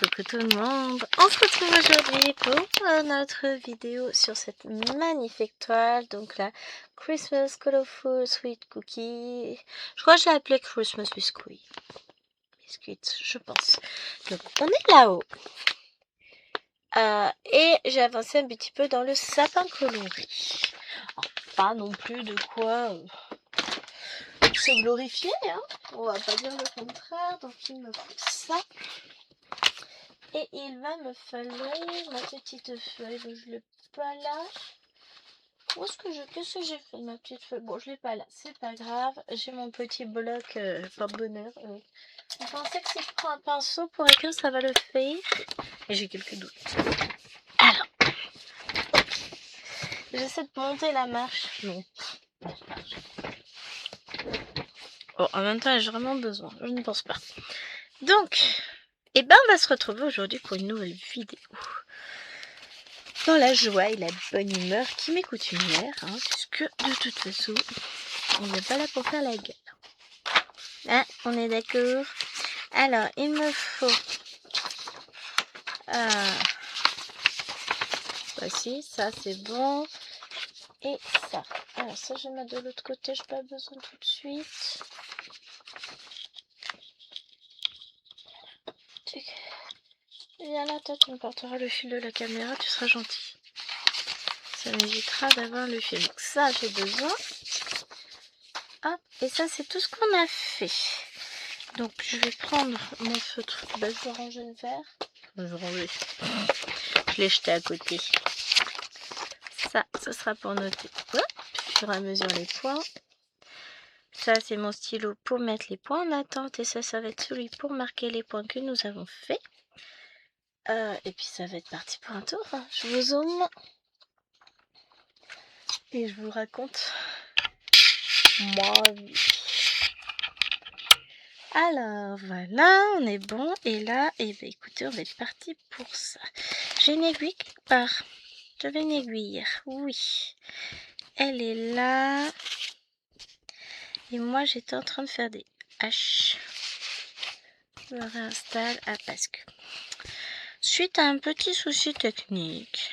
Coucou tout le monde, on se retrouve aujourd'hui pour notre vidéo sur cette magnifique toile, donc la Christmas Colorful Sweet Cookie. Je crois que je l'ai appelée Christmas Biscuit, je pense. Donc on est là-haut et j'ai avancé un petit peu dans le sapin coloré. Alors, pas non plus de quoi se glorifier, hein, on va pas dire le contraire, donc il me faut ça. Et il va me falloir ma petite feuille, donc je l'ai pas là. Où est-ce que qu'est-ce que j'ai fait de ma petite feuille? Bon, je l'ai pas là, c'est pas grave. J'ai mon petit bloc porte-bonheur. Je pensais que si je prends un pinceau pour écrire, ça va le faire. Et j'ai quelques doutes. Alors, j'essaie de monter la marche. Non. Bon, en même temps, j'ai vraiment besoin. Je ne pense pas. Donc, on va se retrouver aujourd'hui pour une nouvelle vidéo. Dans la joie et la bonne humeur qui m'est coutumière, hein, puisque de toute façon, on n'est pas là pour faire la guerre. Hein, on est d'accord? Alors, il me faut... voici, ça c'est bon. Et ça. Alors, ça je vais mettre de l'autre côté, je n'ai pas besoin tout de suite. Viens là, toi, tu me porteras le fil de la caméra, tu seras gentil. Ça m'évitera d'avoir le fil. Donc ça, j'ai besoin. Hop, et ça, c'est tout ce qu'on a fait. Donc, je vais prendre mon feutre. Je vais ranger le verre. Je l'ai jeté à côté. Ça, ce sera pour noter. Hop, au fur et à mesure les points. Ça, c'est mon stylo pour mettre les points en attente. Et ça, ça va être celui pour marquer les points que nous avons fait. Et puis, ça va être parti pour un tour. Hein. Je vous zoome. Et je vous raconte ma vie. Alors, voilà, on est bon. Et là, écoutez, on va être parti pour ça. J'ai une aiguille quelque part. J'avais une aiguille. Oui. Elle est là. Et moi, j'étais en train de faire des haches. Je me réinstalle. Ah, parce que... Suite à un petit souci technique,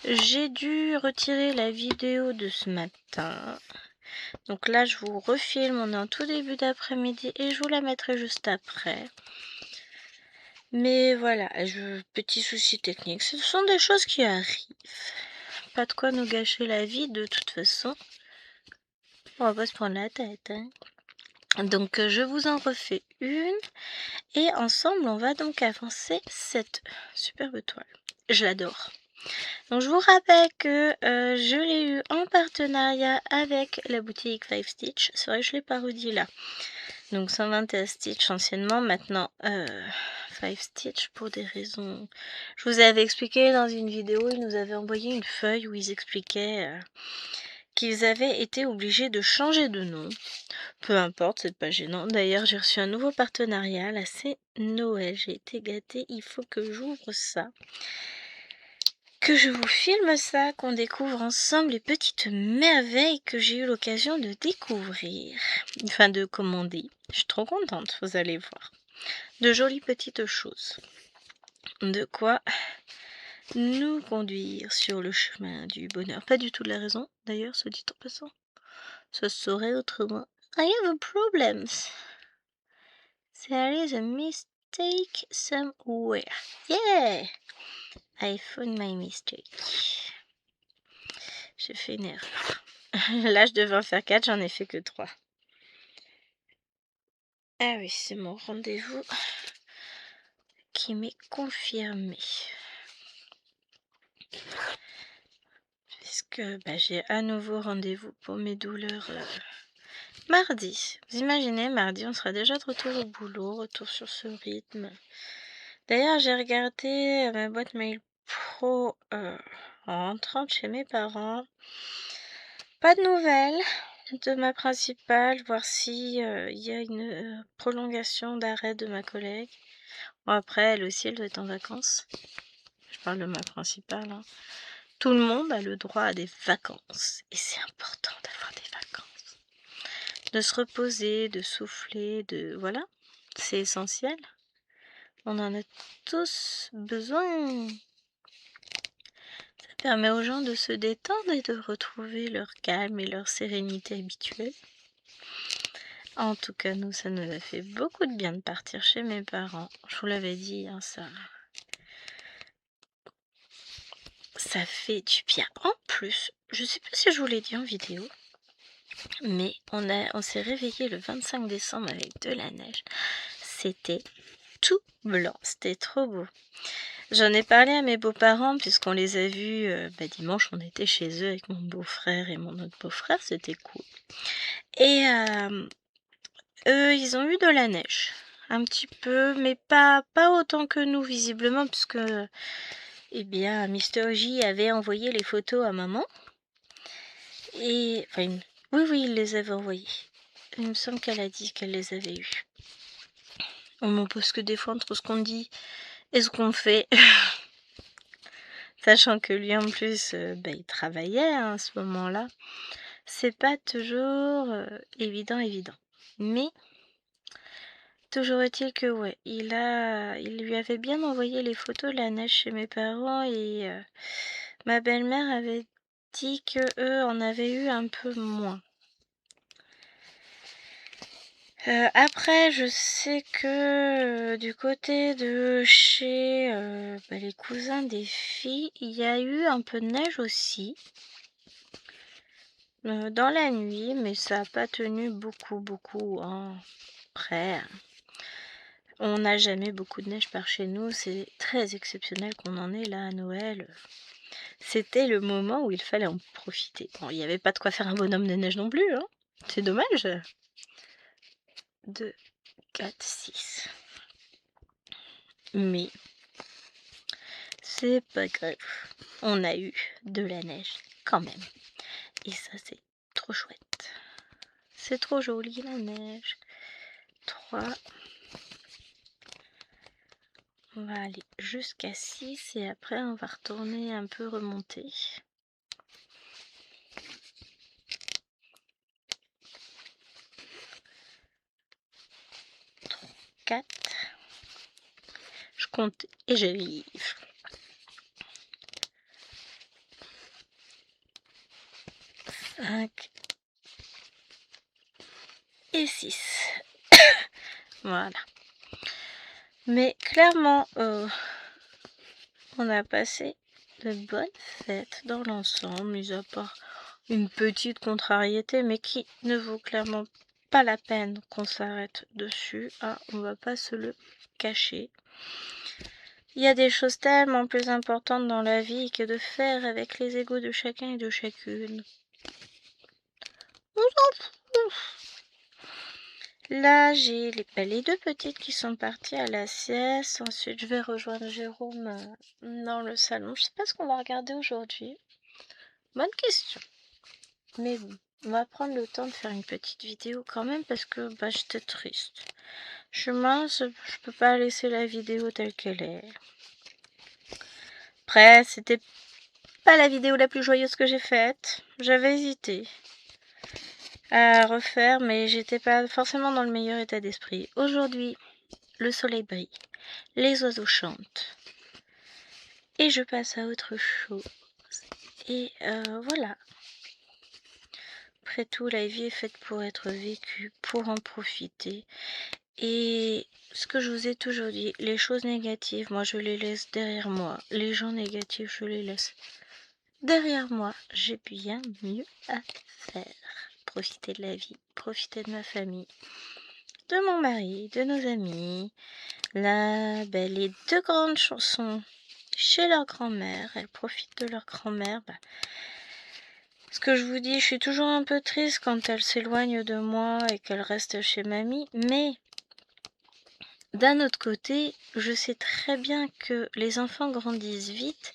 j'ai dû retirer la vidéo de ce matin. Donc là, je vous refilme. On est en tout début d'après-midi et je vous la mettrai juste après. Mais voilà, petit souci technique. Ce sont des choses qui arrivent. Pas de quoi nous gâcher la vie de toute façon. On va pas se prendre la tête. Hein. Donc je vous en refais une. Et ensemble, on va donc avancer cette superbe toile. Je l'adore. Donc je vous rappelle que je l'ai eu en partenariat avec la boutique 5 Stitch. C'est vrai que je l'ai pas redit là. Donc 121 Stitch anciennement, maintenant 5 Stitch pour des raisons... Je vous avais expliqué dans une vidéo, ils nous avaient envoyé une feuille où ils expliquaient qu'ils avaient été obligés de changer de nom. Peu importe, c'est pas gênant. D'ailleurs, j'ai reçu un nouveau partenariat, là c'est Noël, j'ai été gâtée, il faut que j'ouvre ça. Que je vous filme ça, qu'on découvre ensemble les petites merveilles que j'ai eu l'occasion de découvrir. Enfin, de commander. Je suis trop contente, vous allez voir. De jolies petites choses. De quoi nous conduire sur le chemin du bonheur. Pas du tout de la raison, d'ailleurs, se dit en passant. Ça serait autrement. I have a problem. There is a mistake somewhere. Yeah! I found my mistake. J'ai fait une erreur. Là, je devais en faire 4, j'en ai fait que 3. Ah oui, c'est mon rendez-vous qui m'est confirmé. Puisque j'ai à nouveau rendez-vous pour mes douleurs mardi. Vous imaginez, mardi, on sera déjà de retour au boulot, retour sur ce rythme. D'ailleurs, j'ai regardé ma boîte mail pro en rentrant de chez mes parents. Pas de nouvelles de ma principale, voir si il y a une prolongation d'arrêt de ma collègue. Bon, après, elle aussi, elle doit être en vacances. Je parle de ma principale. Hein. Tout le monde a le droit à des vacances. Et c'est important d'avoir des vacances. De se reposer, de souffler, de... Voilà, c'est essentiel. On en a tous besoin. Ça permet aux gens de se détendre et de retrouver leur calme et leur sérénité habituelle. En tout cas, nous, ça nous a fait beaucoup de bien de partir chez mes parents. Je vous l'avais dit, hein, ça fait du bien. En plus, je sais pas si je vous l'ai dit en vidéo, mais on s'est réveillé le 25 décembre avec de la neige. C'était tout blanc, c'était trop beau. J'en ai parlé à mes beaux-parents puisqu'on les a vus dimanche, on était chez eux avec mon beau-frère et mon autre beau-frère, c'était cool. Et eux, ils ont eu de la neige, un petit peu, mais pas autant que nous visiblement, puisque Mister J avait envoyé les photos à maman. Et enfin, oui, il les avait envoyées. Il me semble qu'elle a dit qu'elle les avait eus. On parce que des fois entre ce qu'on dit et ce qu'on fait, sachant que lui en plus, il travaillait à ce moment-là, c'est pas toujours évident. Mais toujours est-il que ouais, il lui avait bien envoyé les photos de la neige chez mes parents et ma belle-mère avait dit que eux en avaient eu un peu moins. Après, je sais que du côté de chez les cousins des filles, il y a eu un peu de neige aussi dans la nuit, mais ça n'a pas tenu beaucoup. Hein. Après, on n'a jamais beaucoup de neige par chez nous, c'est très exceptionnel qu'on en ait là à Noël. C'était le moment où il fallait en profiter. Bon, il n'y avait pas de quoi faire un bonhomme de neige non plus, hein. C'est dommage. 2, 4, 6. Mais c'est pas grave. On a eu de la neige quand même. Et ça, c'est trop chouette. C'est trop joli la neige. 3. On va aller jusqu'à 6 et après on va retourner un peu remonter. 4. Je compte et j'arrive. 5 et 6. Voilà. Mais clairement, on a passé de bonnes fêtes dans l'ensemble, mis à part une petite contrariété, mais qui ne vaut clairement pas la peine qu'on s'arrête dessus. Ah, on va pas se le cacher. Il y a des choses tellement plus importantes dans la vie que de faire avec les égos de chacun et de chacune. On s'en fout. Là, j'ai les 2 petites qui sont parties à la sieste. Ensuite, je vais rejoindre Jérôme dans le salon. Je sais pas ce qu'on va regarder aujourd'hui. Bonne question. Mais bon, on va prendre le temps de faire une petite vidéo quand même parce que j'étais triste. Je suis mince, je peux pas laisser la vidéo telle qu'elle est. Après, c'était pas la vidéo la plus joyeuse que j'ai faite. J'avais hésité à refaire, mais j'étais pas forcément dans le meilleur état d'esprit. Aujourd'hui, le soleil brille, les oiseaux chantent, et je passe à autre chose. Et voilà. Après tout, la vie est faite pour être vécue, pour en profiter. Et ce que je vous ai toujours dit, les choses négatives, moi je les laisse derrière moi. Les gens négatifs, je les laisse derrière moi. J'ai bien mieux à faire. Profiter de la vie, profiter de ma famille, de mon mari, de nos amis. Là, les 2 grandes chansons chez leur grand-mère. Elles profitent de leur grand-mère. Ce que je vous dis, je suis toujours un peu triste quand elle s'éloigne de moi et qu'elle reste chez mamie. Mais d'un autre côté, je sais très bien que les enfants grandissent vite.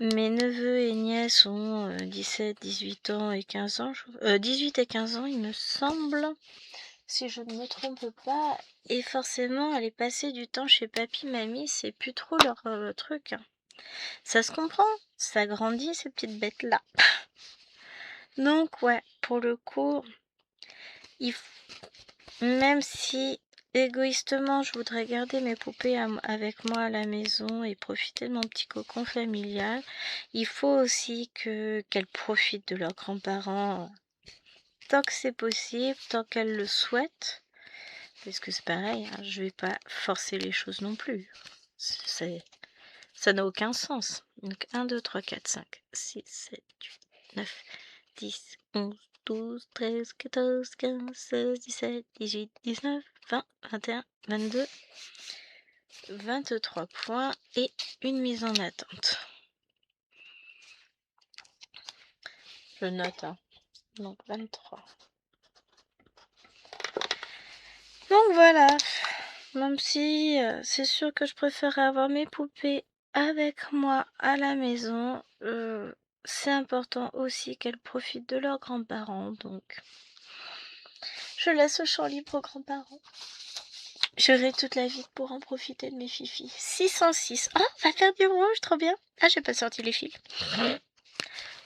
Mes neveux et nièces ont 17, 18 ans et 15 ans. 18 et 15 ans, il me semble, si je ne me trompe pas. Et forcément, aller passer du temps chez papy, mamie, c'est plus trop leur truc. Ça se comprend, ça grandit ces petites bêtes-là. Donc ouais, pour le coup, même si égoïstement, je voudrais garder mes poupées avec moi à la maison et profiter de mon petit cocon familial, il faut aussi qu'elles profitent de leurs grands-parents tant que c'est possible, tant qu'elles le souhaitent. Parce que c'est pareil, hein, je vais pas forcer les choses non plus. Ça n'a aucun sens. Donc 1, 2, 3, 4, 5, 6, 7, 8, 9, 10, 11, 12, 13, 14, 15, 16, 17, 18, 19, 20, 21, 22, 23 points et une mise en attente. Je note, hein. Donc 23. Donc voilà, même si c'est sûr que je préférerais avoir mes poupées avec moi à la maison, c'est important aussi qu'elles profitent de leurs grands-parents, donc je laisse le champ libre aux grands-parents. J'aurai toute la vie pour en profiter de mes fifis. 606. Oh, va faire du rouge, trop bien. Ah, j'ai pas sorti les fils. Je vais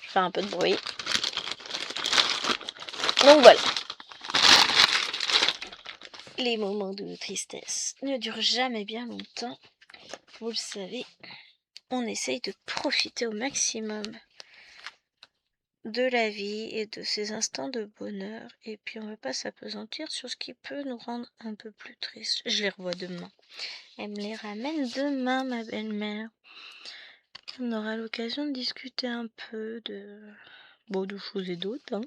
faire un peu de bruit. Donc voilà. Les moments de tristesse ne durent jamais bien longtemps. Vous le savez, on essaye de profiter au maximum de la vie et de ces instants de bonheur. Et puis on ne va pas s'apesantir sur ce qui peut nous rendre un peu plus tristes. Je les revois demain. Elle me les ramène demain, ma belle-mère. On aura l'occasion de discuter un peu de choses et d'autres. Hein.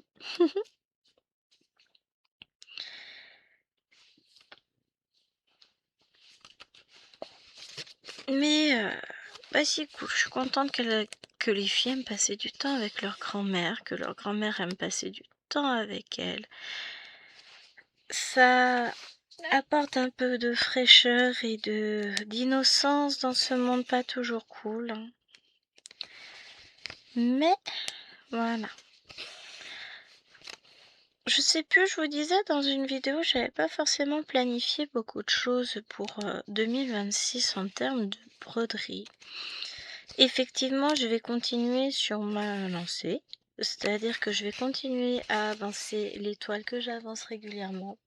Mais c'est cool. Je suis contente que les filles aiment passer du temps avec leur grand-mère, que leur grand-mère aime passer du temps avec elles. Ça apporte un peu de fraîcheur et d'innocence dans ce monde pas toujours cool. Hein. Mais voilà. Je sais plus, je vous disais dans une vidéo, j'avais pas forcément planifié beaucoup de choses pour 2026 en termes de broderie. Effectivement, je vais continuer sur ma lancée, c'est-à-dire que je vais continuer à avancer les toiles que j'avance régulièrement.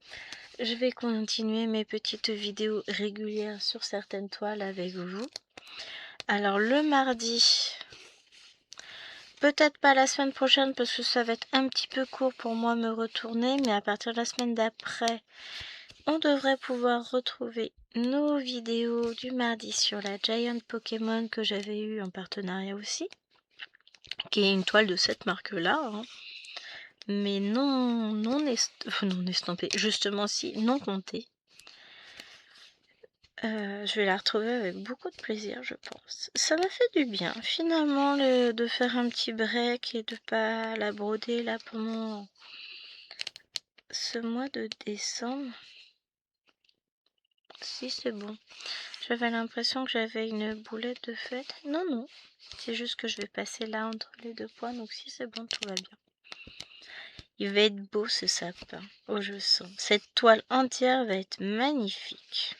Je vais continuer mes petites vidéos régulières sur certaines toiles avec vous. Alors le mardi, peut-être pas la semaine prochaine parce que ça va être un petit peu court pour moi me retourner, mais à partir de la semaine d'après, on devrait pouvoir retrouver nos vidéos du mardi sur la Giant Pokémon que j'avais eu en partenariat aussi, qui est une toile de cette marque-là, hein. Mais non estampée, justement si, non comptée. Je vais la retrouver avec beaucoup de plaisir, je pense. Ça m'a fait du bien, finalement, de faire un petit break et de pas la broder là pendant ce mois de décembre. Si, c'est bon. J'avais l'impression que j'avais une boulette de fête. Non. C'est juste que je vais passer là entre les deux points, donc si c'est bon, tout va bien. Il va être beau ce sapin. Oh, je sens. Cette toile entière va être magnifique.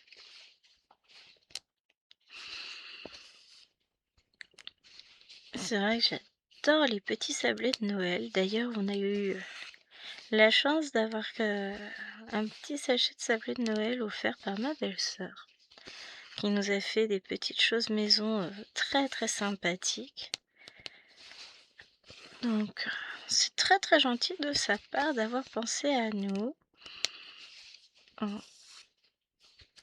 C'est vrai que j'adore les petits sablés de Noël. D'ailleurs, on a eu la chance d'avoir un petit sachet de sablés de Noël offert par ma belle-sœur, qui nous a fait des petites choses maison très très sympathiques. Donc, c'est très très gentil de sa part d'avoir pensé à nous.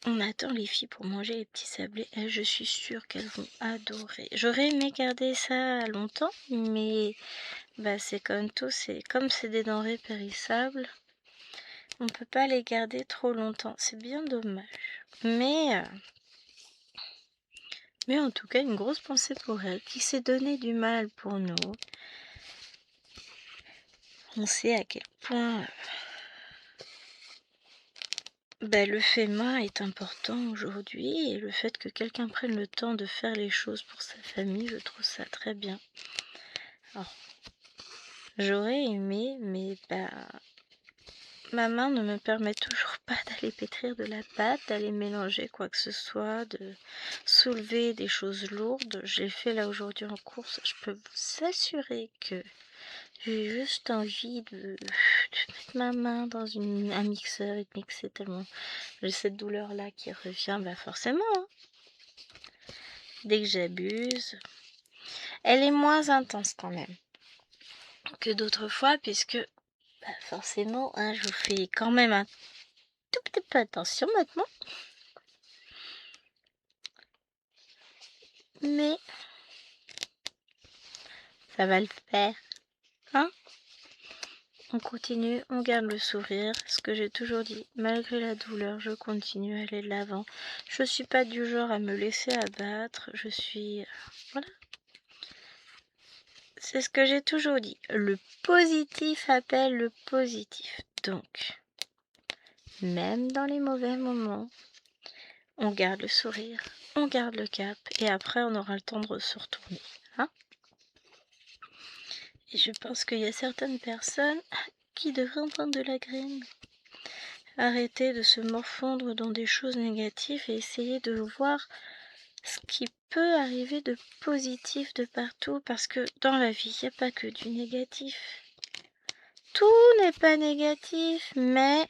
On attend les filles pour manger les petits sablés. Et je suis sûre qu'elles vont adorer. J'aurais aimé garder ça longtemps, mais c'est comme tout, comme c'est des denrées périssables, on peut pas les garder trop longtemps. C'est bien dommage. Mais en tout cas, une grosse pensée pour elle, qui s'est donné du mal pour nous. On sait à quel point le fait main est important aujourd'hui, et le fait que quelqu'un prenne le temps de faire les choses pour sa famille, je trouve ça très bien. Alors, j'aurais aimé, mais ma main ne me permet toujours pas d'aller pétrir de la pâte, d'aller mélanger quoi que ce soit, de soulever des choses lourdes. Je l'ai fait là aujourd'hui en course. Je peux vous assurer que J'ai juste envie de mettre ma main dans un mixeur et de mixer tellement j'ai cette douleur-là qui revient, bah forcément, hein. Dès que j'abuse. Elle est moins intense quand même que d'autres fois puisque bah, forcément, hein, je vous fais quand même un tout petit peu attention maintenant. Mais ça va le faire, hein. On continue, on garde le sourire, ce que j'ai toujours dit, malgré la douleur, je continue à aller de l'avant. Je suis pas du genre à me laisser abattre, je suis... voilà. C'est ce que j'ai toujours dit, le positif appelle le positif. Donc, même dans les mauvais moments, on garde le sourire, on garde le cap, et après on aura le temps de se retourner, hein. Et je pense qu'il y a certaines personnes qui devraient en prendre de la graine. Arrêter de se morfondre dans des choses négatives et essayer de voir ce qui peut arriver de positif de partout, parce que dans la vie, il n'y a pas que du négatif. Tout n'est pas négatif, mais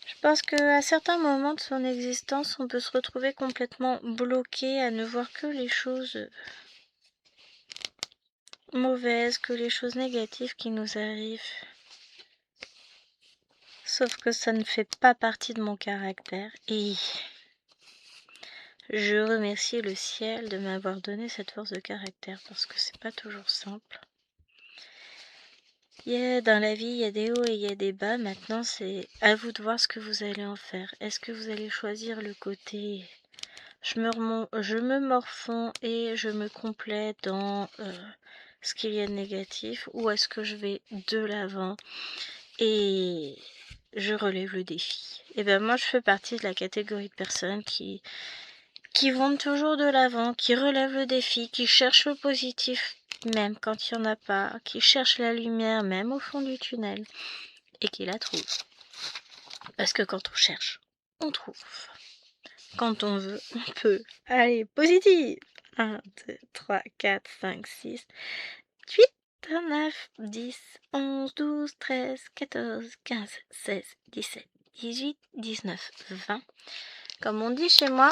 je pense qu'à certains moments de son existence, on peut se retrouver complètement bloqué à ne voir que les choses mauvaises, que les choses négatives qui nous arrivent. Sauf que ça ne fait pas partie de mon caractère et je remercie le ciel de m'avoir donné cette force de caractère parce que c'est pas toujours simple. Dans la vie, il y a des hauts et il y a des bas. Maintenant, c'est à vous de voir ce que vous allez en faire. Est-ce que vous allez choisir le côté je me morfonds et je me complais dans ce qu'il y a de négatif, ou est-ce que je vais de l'avant et je relève le défi? Et ben moi, je fais partie de la catégorie de personnes qui vont toujours de l'avant, qui relèvent le défi, qui cherchent le positif même quand il n'y en a pas, qui cherchent la lumière même au fond du tunnel et qui la trouvent. Parce que quand on cherche, on trouve. Quand on veut, on peut. Allez, positif! 1, 2, 3, 4, 5, 6, 8, 9, 10, 11, 12, 13, 14, 15, 16, 17, 18, 19, 20. Comme on dit chez moi,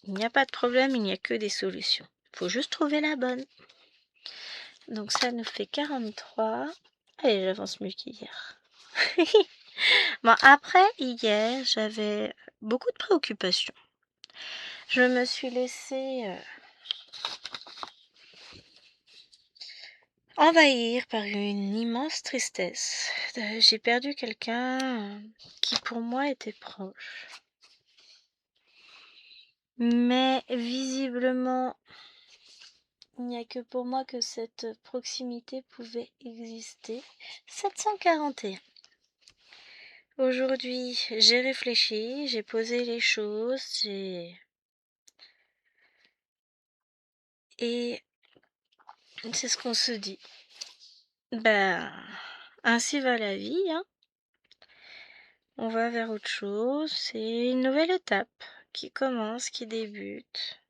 il n'y a pas de problème, il n'y a que des solutions. Il faut juste trouver la bonne. Donc ça nous fait 43. Allez, j'avance mieux qu'hier. Bon, après, hier, j'avais beaucoup de préoccupations. Je me suis laissée envahir par une immense tristesse. J'ai perdu quelqu'un qui pour moi était proche. Mais visiblement, il n'y a que pour moi que cette proximité pouvait exister. 741. Aujourd'hui, j'ai réfléchi, j'ai posé les choses, et c'est ce qu'on se dit. Ben, ainsi va la vie, hein. On va vers autre chose, c'est une nouvelle étape qui commence, qui débute.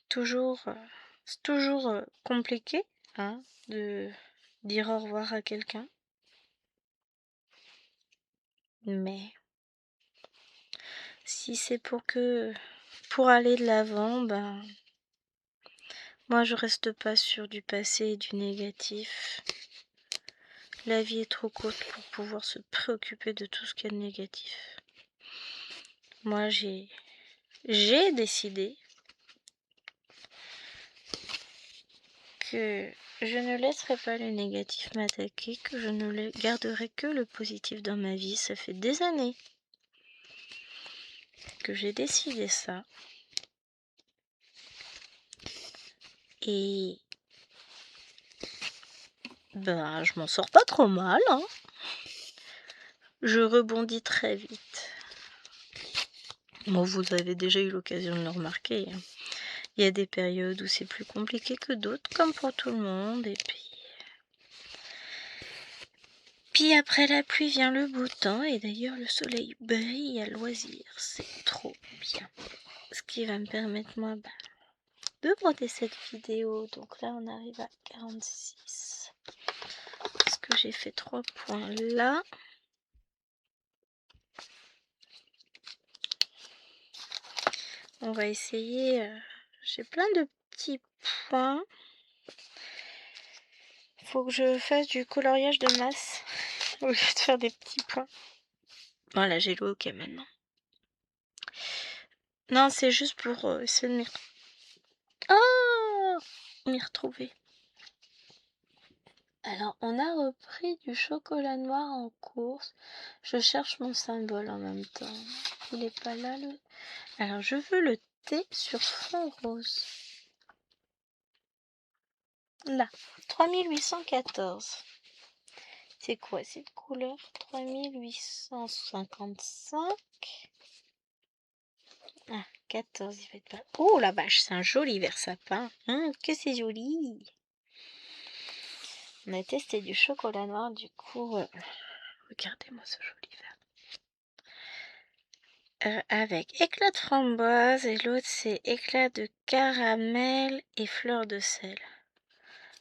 C'est toujours compliqué, hein, de dire au revoir à quelqu'un. Mais si c'est pour aller de l'avant, ben moi je reste pas sur du passé et du négatif. La vie est trop courte pour pouvoir se préoccuper de tout ce qu'il y a de négatif. Moi j'ai décidé que je ne laisserai pas le négatif m'attaquer, que je ne garderai que le positif dans ma vie. Ça fait des années que j'ai décidé ça. Et ben, je m'en sors pas trop mal, hein. Je rebondis très vite. Bon, vous avez déjà eu l'occasion de le remarquer, hein. Il y a des périodes où c'est plus compliqué que d'autres, comme pour tout le monde, et puis après la pluie vient le beau temps, et d'ailleurs le soleil brille à loisir, c'est trop bien. Ce qui va me permettre, moi, monter cette vidéo. Donc là, on arrive à 46. Parce que j'ai fait 3 points là. On va essayer. J'ai plein de petits points. Faut que je fasse du coloriage de masse au lieu de faire des petits points. Voilà, j'ai le OK maintenant. Non, c'est juste pour essayer de m'y retrouver. Alors, on a repris du chocolat noir en course. Je cherche mon symbole en même temps. Il n'est pas là, le... Alors, je veux le thé sur fond rose. Là, 3814. C'est quoi cette couleur? 3855. Ah, 14, il va être pas... Oh la vache, c'est un joli vert sapin. Que c'est joli. On a testé du chocolat noir, du coup... Regardez-moi ce joli vert. Avec éclat de framboise et l'autre c'est éclat de caramel et fleur de sel.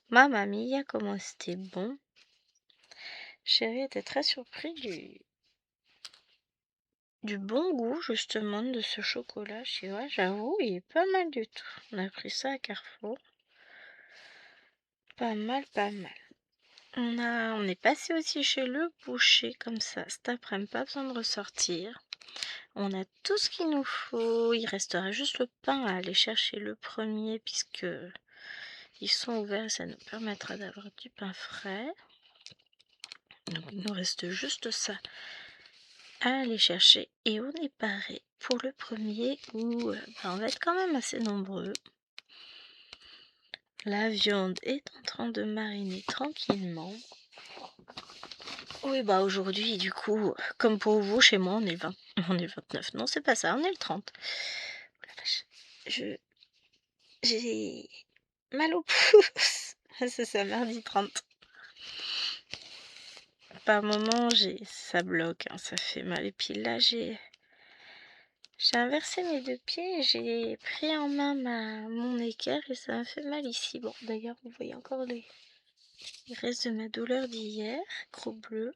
Mamma mia, comment c'était bon. Chérie était très surpris du bon goût justement de ce chocolat. Je dis ouais, j'avoue, il est pas mal du tout. On a pris ça à Carrefour. Pas mal, pas mal. On est passé aussi chez le boucher comme ça. Cet après-midi, pas besoin de ressortir. On a tout ce qu'il nous faut. Il restera juste le pain à aller chercher le premier puisque ils sont ouverts et ça nous permettra d'avoir du pain frais. Donc il nous reste juste ça à aller chercher et on est paré pour le premier où on va être quand même assez nombreux. La viande est en train de mariner tranquillement. Oui, bah aujourd'hui, du coup, comme pour vous, chez moi, on est le 29. Non, c'est pas ça, on est le 30. Oh la vache. J'ai mal au pouce. C'est ça, mardi 30. Par moment, ça bloque, hein, ça fait mal. Et puis là, j'ai inversé mes deux pieds et j'ai pris en main mon équerre et ça m'a fait mal ici. Bon, d'ailleurs, vous voyez encore les restes de ma douleur d'hier. Gros bleu.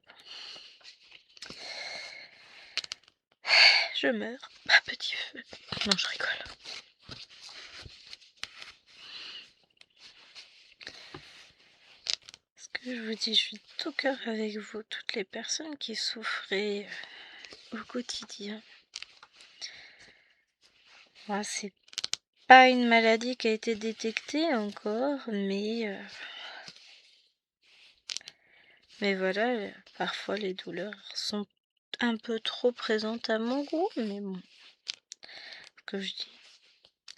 Je meurs. Ah, petit feu. Non, je rigole. Ce que je vous dis, je suis de tout cœur avec vous, toutes les personnes qui souffraient au quotidien. Moi, c'est pas une maladie qui a été détectée encore, mais voilà, parfois les douleurs sont un peu trop présentes à mon goût, mais bon, que je dis,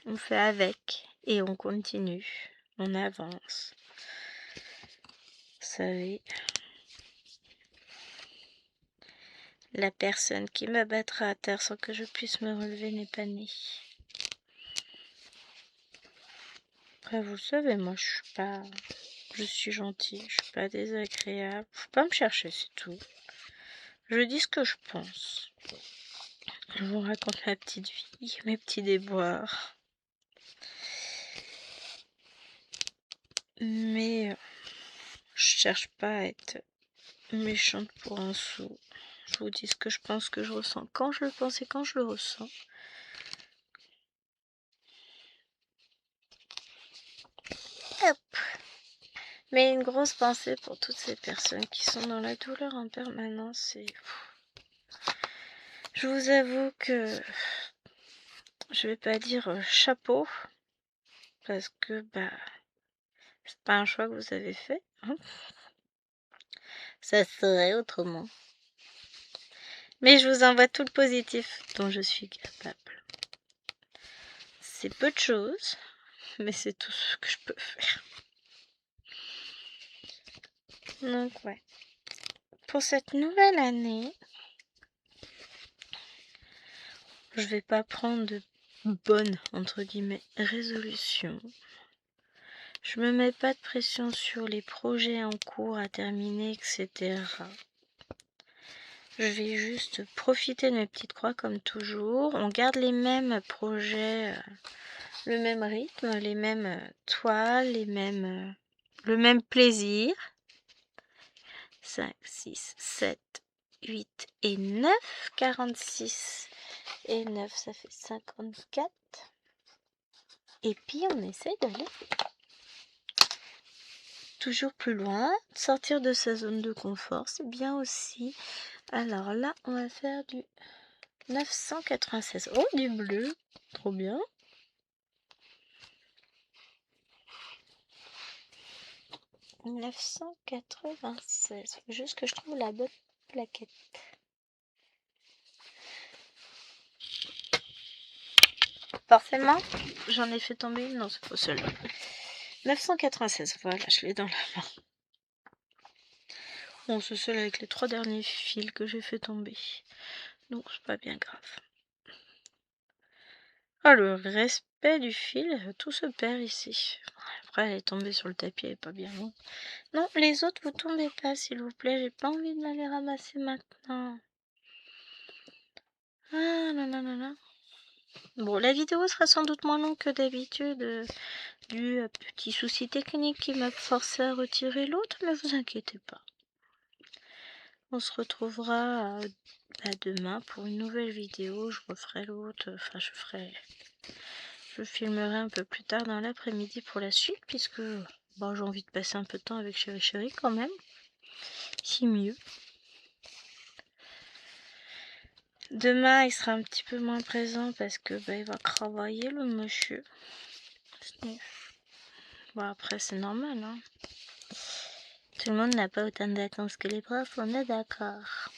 on fait avec et on continue, on avance. Vous savez, la personne qui m'abattra à terre sans que je puisse me relever n'est pas née. Après, vous le savez, moi je suis gentille, je suis pas désagréable. Faut pas me chercher, c'est tout. Je dis ce que je pense. Je vous raconte ma petite vie, mes petits déboires. Mais je cherche pas à être méchante pour un sou. Je vous dis ce que je pense, que je ressens, quand je le pense et quand je le ressens. Hop. Mais une grosse pensée pour toutes ces personnes qui sont dans la douleur en permanence. Et je vous avoue que je vais pas dire chapeau, parce que c'est pas un choix que vous avez fait. Hein. Ça serait autrement. Mais je vous envoie tout le positif dont je suis capable. C'est peu de choses, mais c'est tout ce que je peux faire. Donc ouais. Pour cette nouvelle année, je vais pas prendre de bonnes, entre guillemets, résolutions. Je me mets pas de pression sur les projets en cours à terminer, etc. Je vais juste profiter de mes petites croix comme toujours. On garde les mêmes projets le même rythme, les mêmes toiles, le même plaisir. 5, 6, 7, 8 et 9. 46 et 9, ça fait 54. Et puis on essaie d'aller toujours plus loin, sortir de sa zone de confort, c'est bien aussi. Alors là, on va faire du 996. Oh, du bleu, trop bien. « 996. Faut juste que je trouve la bonne plaquette. Forcément, j'en ai fait tomber une. Non, c'est pas celle-là. 996, voilà, je l'ai dans la main. Bon, c'est celle avec les 3 derniers fils que j'ai fait tomber. Donc, c'est pas bien grave. Ah, le respect du fil, tout se perd ici. Après, elle est tombée sur le tapis, elle est pas bien loin. Non, les autres, vous tombez pas, s'il vous plaît. J'ai pas envie de m'aller ramasser maintenant. Ah, non, non, non, non. Bon, la vidéo sera sans doute moins longue que d'habitude, dû à petit souci technique qui m'a forcé à retirer l'autre, mais vous inquiétez pas. On se retrouvera demain pour une nouvelle vidéo. Je referai l'autre, enfin je filmerai un peu plus tard dans l'après-midi pour la suite, puisque bon, j'ai envie de passer un peu de temps avec Chéri quand même. Si mieux. Demain, il sera un petit peu moins présent parce que il va travailler, le monsieur. Bon, après, c'est normal, hein. Tout le monde n'a pas autant de vacances que les profs, on est d'accord.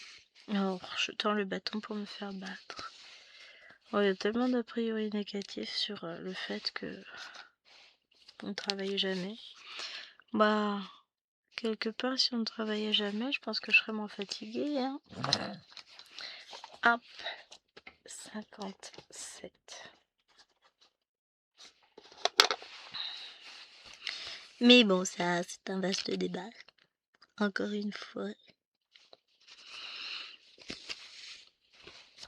Oh, je tends le bâton pour me faire battre. Oh, il y a tellement d'a priori négatifs sur le fait que on ne travaille jamais. Bah, quelque part, si on ne travaillait jamais, je pense que je serais moins fatiguée, hein. Hop, 57. Mais bon, ça, c'est un vaste débat. Encore une fois.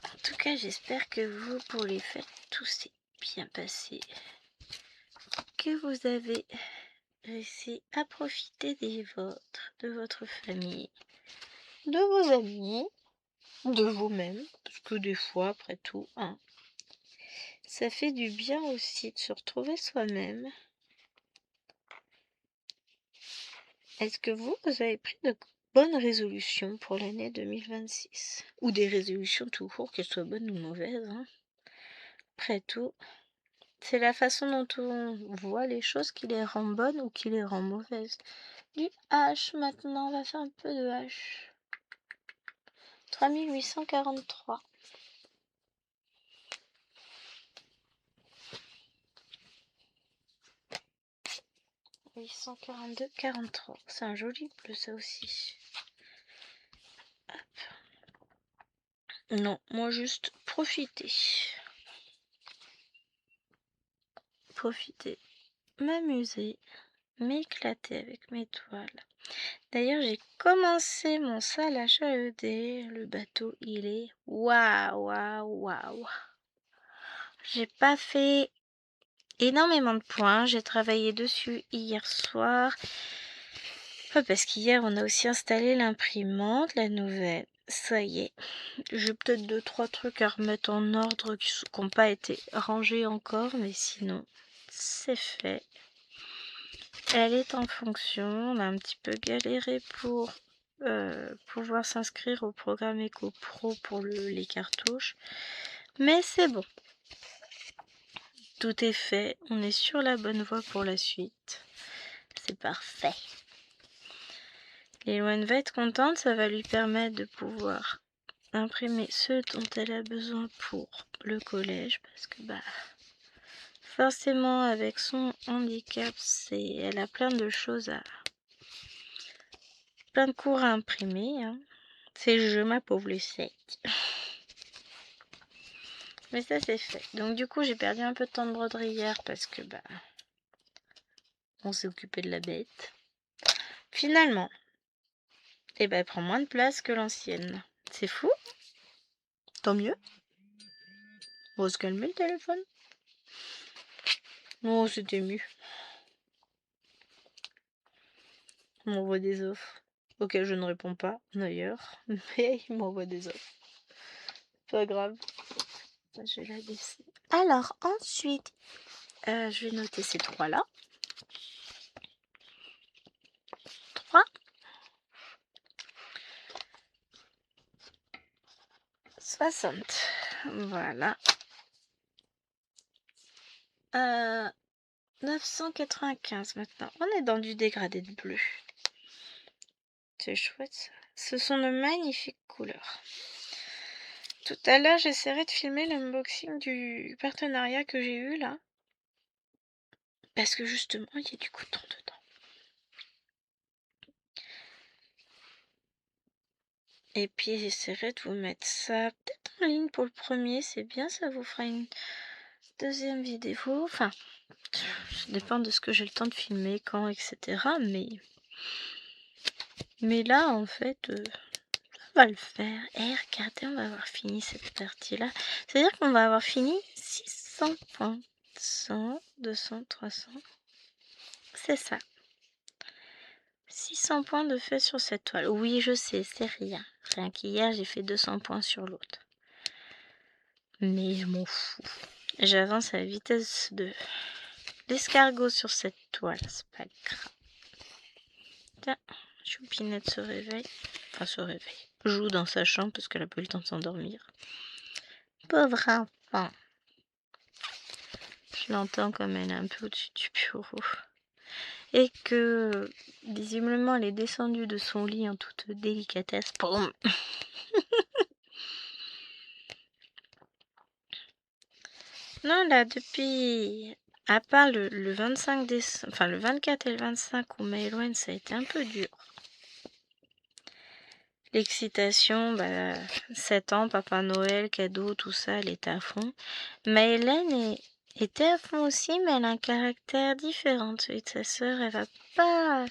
En tout cas, j'espère que vous, pour les fêtes, tout s'est bien passé. Que vous avez réussi à profiter des vôtres, de votre famille, de vos amis, de vous-même. Parce que des fois, après tout, hein, ça fait du bien aussi de se retrouver soi-même. Est-ce que vous avez pris de bonnes résolutions pour l'année 2026? Ou des résolutions tout court, qu'elles soient bonnes ou mauvaises, hein. Après tout, c'est la façon dont on voit les choses qui les rend bonnes ou qui les rend mauvaises. Du H maintenant, on va faire un peu de H. 3843. 842, 43. C'est un joli bleu, ça aussi. Hop. Non, moi juste profiter. Profiter. M'amuser. M'éclater avec mes toiles. D'ailleurs, j'ai commencé mon salage HED. Le bateau, il est waouh, waouh, waouh. J'ai pas fait énormément de points. J'ai travaillé dessus hier soir. Parce qu'hier, on a aussi installé l'imprimante, la nouvelle. Ça y est. J'ai peut-être 2-3 trucs à remettre en ordre qui n'ont pas été rangés encore, mais sinon, c'est fait. Elle est en fonction. On a un petit peu galéré pour pouvoir s'inscrire au programme EcoPro pour les cartouches. Mais c'est bon. Tout est fait. On est sur la bonne voie pour la suite. C'est parfait. Léloane va être contente. Ça va lui permettre de pouvoir imprimer ce dont elle a besoin pour le collège. Parce que forcément, avec son handicap, elle a plein de choses plein de cours à imprimer, hein. C'est le jeu, ma pauvre Lucette. Mais ça, c'est fait. Donc, du coup, j'ai perdu un peu de temps de broderie hier parce que, on s'est occupé de la bête. Finalement, elle prend moins de place que l'ancienne. C'est fou. Tant mieux. On va se calmer le téléphone. Non, c'était ému. Il m'envoie des offres auxquelles je ne réponds pas d'ailleurs, mais il m'envoie des offres. Pas grave. Je vais la laisser. Alors ensuite, je vais noter ces trois-là. 3. 60. Voilà. 995 maintenant. On est dans du dégradé de bleu. C'est chouette ça. Ce sont de magnifiques couleurs. Tout à l'heure, j'essaierai de filmer l'unboxing du partenariat que j'ai eu là. Parce que justement, il y a du coton dedans. Et puis, j'essaierai de vous mettre ça peut-être en ligne pour le premier. C'est bien, ça vous fera une deuxième vidéo. Enfin, ça dépend de ce que j'ai le temps de filmer, quand, etc. Mais là, en fait, on va le faire. Et regardez, on va avoir fini cette partie-là. C'est-à-dire qu'on va avoir fini 600 points. 100, 200, 300. C'est ça. 600 points de fait sur cette toile. Oui, je sais, c'est rien. Rien qu'hier, j'ai fait 200 points sur l'autre. Mais je m'en fous. J'avance à la vitesse de l'escargot sur cette toile. C'est pas grave. Tiens, Choupinette se réveille. Enfin, se réveille. Joue dans sa chambre parce qu'elle a pas eu le temps de s'endormir. Pauvre enfant. Je l'entends comme elle est un peu au-dessus du bureau. Et que, visiblement, elle est descendue de son lit en toute délicatesse. Boum. Non, là, depuis... À part le 25 décembre... Enfin, le 24 et le 25 où Maëloine, ça a été un peu dur. L'excitation, 7 ans, Papa Noël, cadeau, tout ça, elle était à fond. Maëlène était à fond aussi, mais elle a un caractère différent de celui de sa sœur. Elle va pas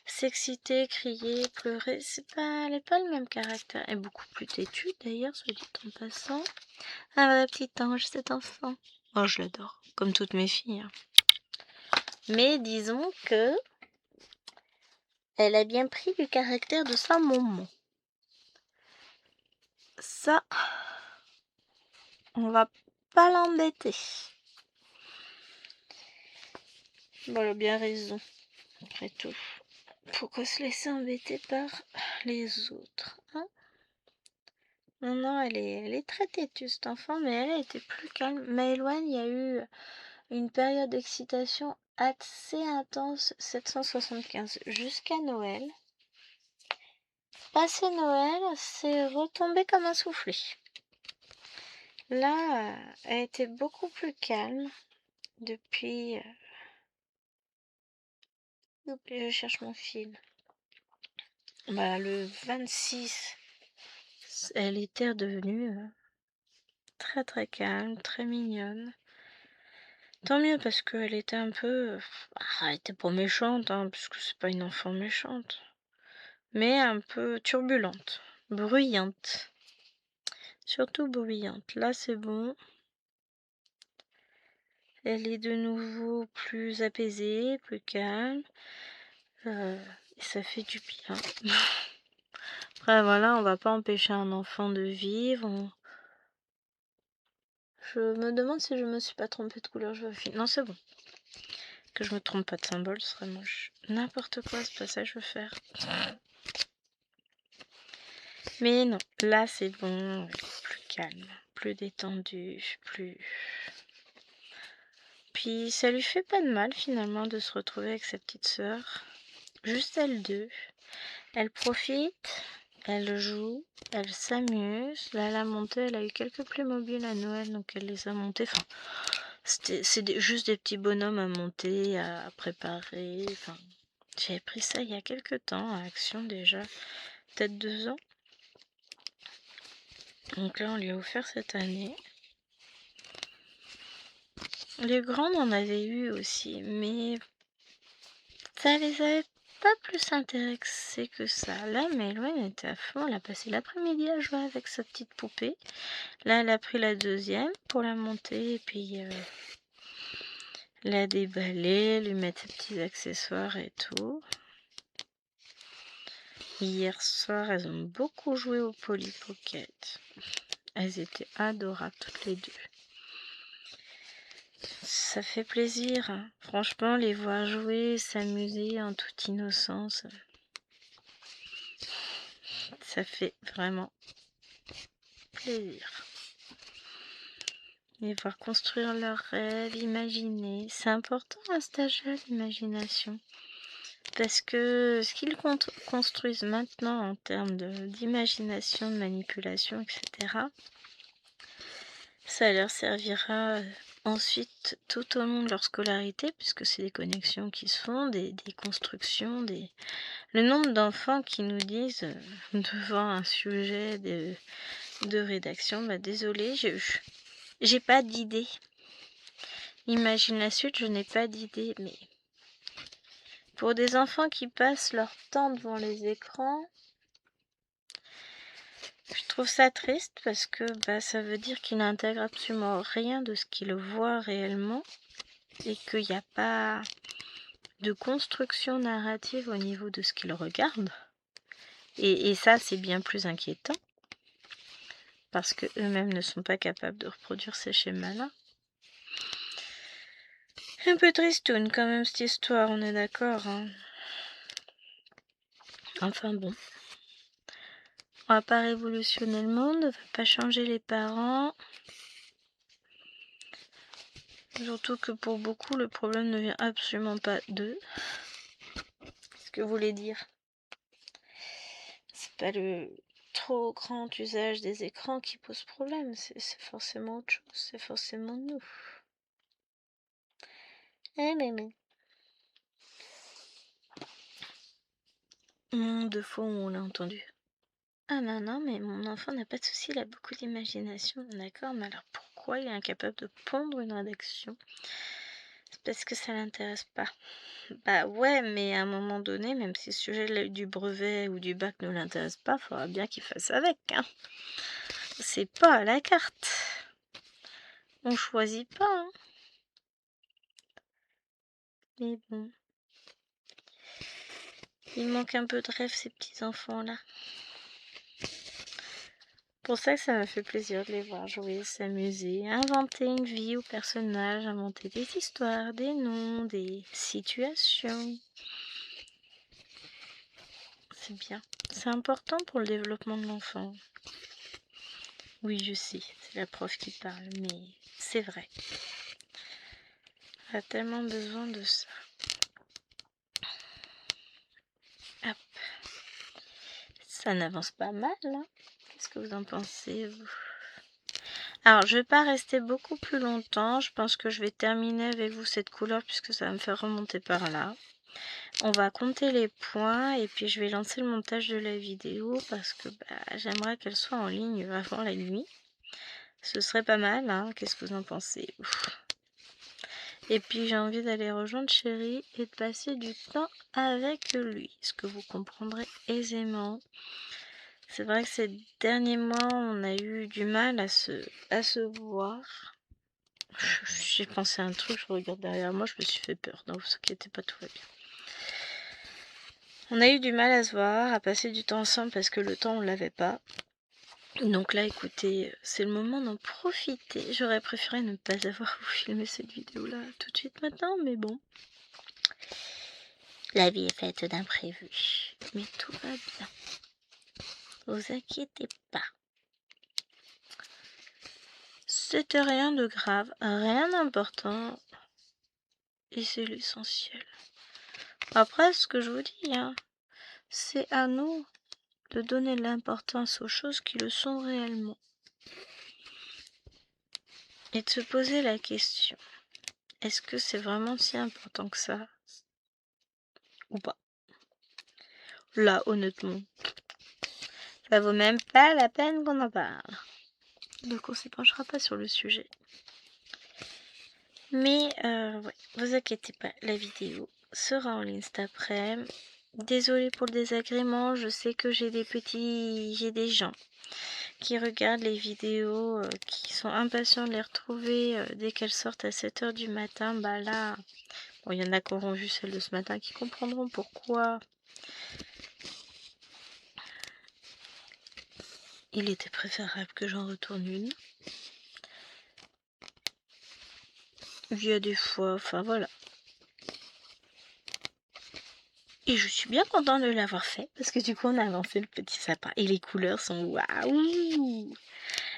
s'exciter, crier, pleurer. Elle n'est pas le même caractère. Elle est beaucoup plus têtue d'ailleurs, soit dit en passant. Ah, la petite ange, cet enfant. Oh, je l'adore, comme toutes mes filles. Hein. Mais disons que elle a bien pris du caractère de sa maman. Ça, on va pas l'embêter. Bon, elle a bien raison, après tout. Pourquoi se laisser embêter par les autres, hein? Non, elle est très têtue, cet enfant, mais elle a été plus calme. Maëloine, il y a eu une période d'excitation assez intense, 775, jusqu'à Noël. Passé Noël, c'est retombé comme un soufflé. Là, elle était beaucoup plus calme depuis... je cherche mon fil. Le 26, elle était redevenue très très calme, très mignonne. Tant mieux parce qu'elle était un peu... elle était pas méchante, hein, parce que c'est pas une enfant méchante. Mais un peu turbulente, bruyante. Surtout bruyante. Là, c'est bon. Elle est de nouveau plus apaisée, plus calme. Et ça fait du bien. Après, voilà, on va pas empêcher un enfant de vivre. Je me demande si je me suis pas trompée de couleur. Non, c'est bon. Que je me trompe pas de symbole, ce serait moche. N'importe quoi, c'est pas ça que je veux faire. Mais non, là c'est bon, plus calme, plus détendu, plus... Puis ça lui fait pas de mal finalement de se retrouver avec sa petite sœur. Juste elles deux. Elle profite, elle joue, elle s'amuse. Là, elle a monté, elle a eu quelques Playmobil à Noël, donc elle les a montés. Enfin, c'est juste des petits bonhommes à monter, à préparer. Enfin, j'avais pris ça il y a quelques temps à Action déjà, peut-être 2 ans. Donc là, on lui a offert cette année. Les grandes en avaient eu aussi, mais ça les avait pas plus intéressés que ça. Là, Maëloine était à fond. Elle a passé l'après-midi à jouer avec sa petite poupée. Là, elle a pris la deuxième pour la monter. Et puis, la déballer, lui mettre ses petits accessoires et tout. Hier soir, elles ont beaucoup joué au Polly Pocket. Elles étaient adorables toutes les deux. Ça fait plaisir, hein. Franchement, les voir jouer, s'amuser en toute innocence, ça fait vraiment plaisir. Les voir construire leurs rêves, imaginer. C'est important à cet âge-là, l'imagination. Parce que ce qu'ils construisent maintenant en termes d'imagination, de manipulation, etc., ça leur servira ensuite tout au long de leur scolarité, puisque c'est des connexions qui se font, des constructions, le nombre d'enfants qui nous disent devant un sujet de rédaction, bah désolé, j'ai pas d'idée. Imagine la suite, je n'ai pas d'idée, mais pour des enfants qui passent leur temps devant les écrans, je trouve ça triste parce que ça veut dire qu'ils n'intègrent absolument rien de ce qu'ils voient réellement et qu'il n'y a pas de construction narrative au niveau de ce qu'ils regardent. Et ça, c'est bien plus inquiétant parce que eux-mêmes ne sont pas capables de reproduire ces schémas-là. Un peu tristoune quand même cette histoire, on est d'accord, hein. Enfin bon. On va pas révolutionner le monde, on va pas changer les parents. Surtout que pour beaucoup, le problème ne vient absolument pas d'eux. Ce que vous voulez dire, c'est pas le trop grand usage des écrans qui pose problème, c'est forcément autre chose, c'est forcément nous. Deux fois où on l'a entendu. Ah non, mais mon enfant n'a pas de souci, il a beaucoup d'imagination. D'accord, mais alors pourquoi il est incapable de pondre une rédaction? C'est parce que ça l'intéresse pas. Bah ouais, mais à un moment donné, même si le sujet du brevet ou du bac ne l'intéresse pas, il faudra bien qu'il fasse avec, hein. C'est pas à la carte. On choisit pas, hein. Mais bon. Il manque un peu de rêve, ces petits enfants-là. Pour ça que ça m'a fait plaisir de les voir jouer, s'amuser, inventer une vie aux personnages, inventer des histoires, des noms, des situations. C'est bien. C'est important pour le développement de l'enfant. Oui, je sais, c'est la prof qui parle, mais c'est vrai. On a tellement besoin de ça. Hop. Ça n'avance pas mal, hein. Qu'est-ce que vous en pensez, vous? Alors, je vais pas rester beaucoup plus longtemps. Je pense que je vais terminer avec vous cette couleur puisque ça va me faire remonter par là. On va compter les points et puis je vais lancer le montage de la vidéo parce que j'aimerais qu'elle soit en ligne avant la nuit. Ce serait pas mal, hein. Qu'est-ce que vous en pensez? Et puis j'ai envie d'aller rejoindre Chéri et de passer du temps avec lui, ce que vous comprendrez aisément. C'est vrai que ces derniers mois, on a eu du mal à se voir. J'ai pensé à un truc, je regarde derrière moi, je me suis fait peur. Non, vous inquiétez pas, tout va bien. On a eu du mal à se voir, à passer du temps ensemble parce que le temps, on l'avait pas. Donc là, écoutez, c'est le moment d'en profiter. J'aurais préféré ne pas avoir vous filmer cette vidéo-là tout de suite maintenant, mais bon. La vie est faite d'imprévus, mais tout va bien. Vous inquiétez pas. C'était rien de grave, rien d'important. Et c'est l'essentiel. Après, ce que je vous dis, hein, c'est à nous de donner de l'importance aux choses qui le sont réellement. Et de se poser la question, est-ce que c'est vraiment si important que ça? Ou pas? Là, honnêtement, ça vaut même pas la peine qu'on en parle. Donc on ne s'épanchera pas sur le sujet. Mais ouais, vous inquiétez pas, la vidéo sera en ligne cet après. Désolée pour le désagrément, je sais que j'ai des gens qui regardent les vidéos, qui sont impatients de les retrouver dès qu'elles sortent à 7 h du matin, bah là, bon, il y en a qui auront vu celle de ce matin qui comprendront pourquoi il était préférable que j'en retourne une. Il y a des fois, enfin voilà. Et je suis bien contente de l'avoir fait parce que du coup on a lancé le petit sapin et les couleurs sont waouh.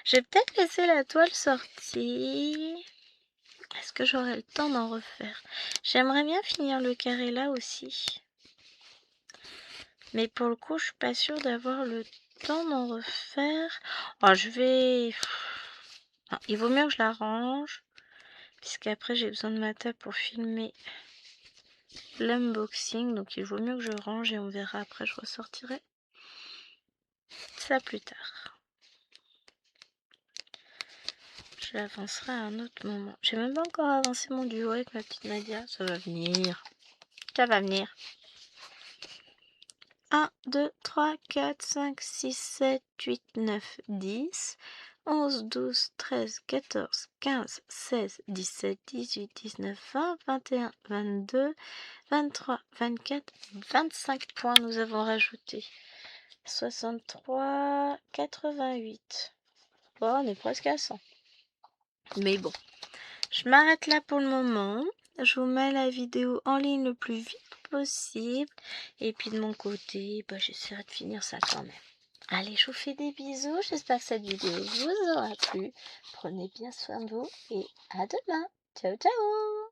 Je vais peut-être laisser la toile sortir. Est-ce que j'aurai le temps d'en refaire? J'aimerais bien finir le carré là aussi. Mais pour le coup je suis pas sûre d'avoir le temps d'en refaire. Oh, je vais... Non, il vaut mieux que je la range. Puisqu'après j'ai besoin de ma table pour filmer l'unboxing. Donc il vaut mieux que je range et on verra après, je ressortirai ça plus tard. Je l'avancerai à un autre moment. J'ai même pas encore avancé mon duo avec ma petite Nadia. Ça va venir. Ça va venir. 1, 2, 3, 4, 5, 6, 7, 8, 9, 10, 11, 12, 13, 14, 15, 16, 17, 18, 19, 20, 21, 22, 23, 24, 25 points nous avons rajouté. 63, 88. Bon, on est presque à 100. Mais bon, je m'arrête là pour le moment. Je vous mets la vidéo en ligne le plus vite possible. Et puis de mon côté, bah, j'essaierai de finir ça quand même. Allez, je vous fais des bisous. J'espère que cette vidéo vous aura plu. Prenez bien soin de vous et à demain. Ciao, ciao!